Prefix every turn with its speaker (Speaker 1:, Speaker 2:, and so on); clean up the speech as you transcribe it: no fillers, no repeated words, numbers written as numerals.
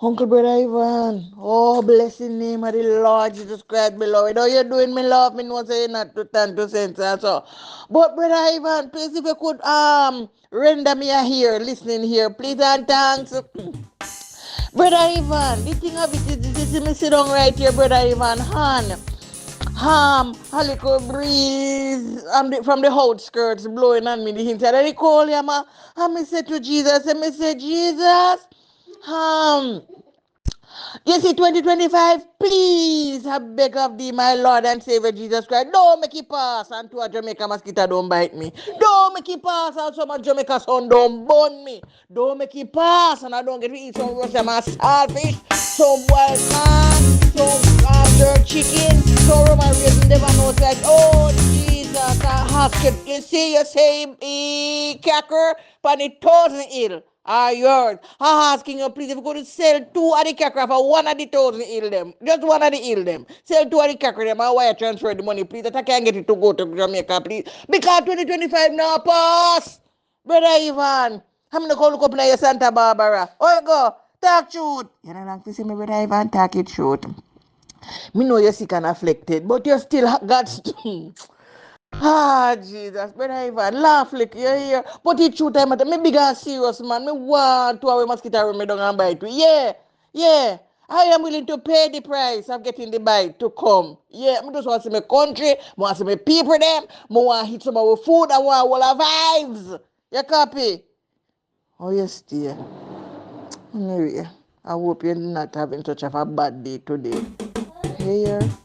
Speaker 1: Uncle Brother Ivan, oh, bless the name of the Lord Jesus Christ, beloved. How you doing, me love? Me know say you not to turn to sense and so. But Brother Ivan, please if you could render me a here, listening here, please and thanks. Brother Ivan, the thing of it is, this is me sit down right here, Brother Ivan, Han. A little breeze from the outskirts blowing on me the inside. And he call him, and me say to Jesus, and me say, Jesus, um, you see, 2025, please, I beg of thee, my Lord and Savior Jesus Christ, don't make it pass and to a Jamaica mosquito don't bite me. Don't make it pass and some Jamaica sun don't burn me. Don't make it pass and I don't get to eat some Russian saltfish, some wild corn, some jerk chicken, some Roman raisin, never know it's like, oh, Jesus, I ask you, you say, cracker, pan it 1,000 ill are yours. I'm asking you, please, if you could sell two of the cracker for one of the 1,000 ill them. Just one of the ill them. Sell two of the cracker them and wire transfer the money, please. That I can get it to go to Jamaica, please. Because 2025 now pass. Brother Ivan, I'm going to look up now your Santa Barbara. Oh, you go. Talk truth. You don't like to see me, Brother Ivan, talk it short. Me know you're sick and afflicted, but you still got... Ah, Jesus, but I even laugh like you here. But it's true time, me big and serious, man. Me want to have a mosquito me down and bite. Yeah, yeah. I am willing to pay the price of getting the bite to come. Yeah, I just want to see my country, I want to see my people them, I want to hit some of our food, I want all our vibes. You copy? Oh, yes, dear. Anyway, I hope you're not having such a bad day today. You hear?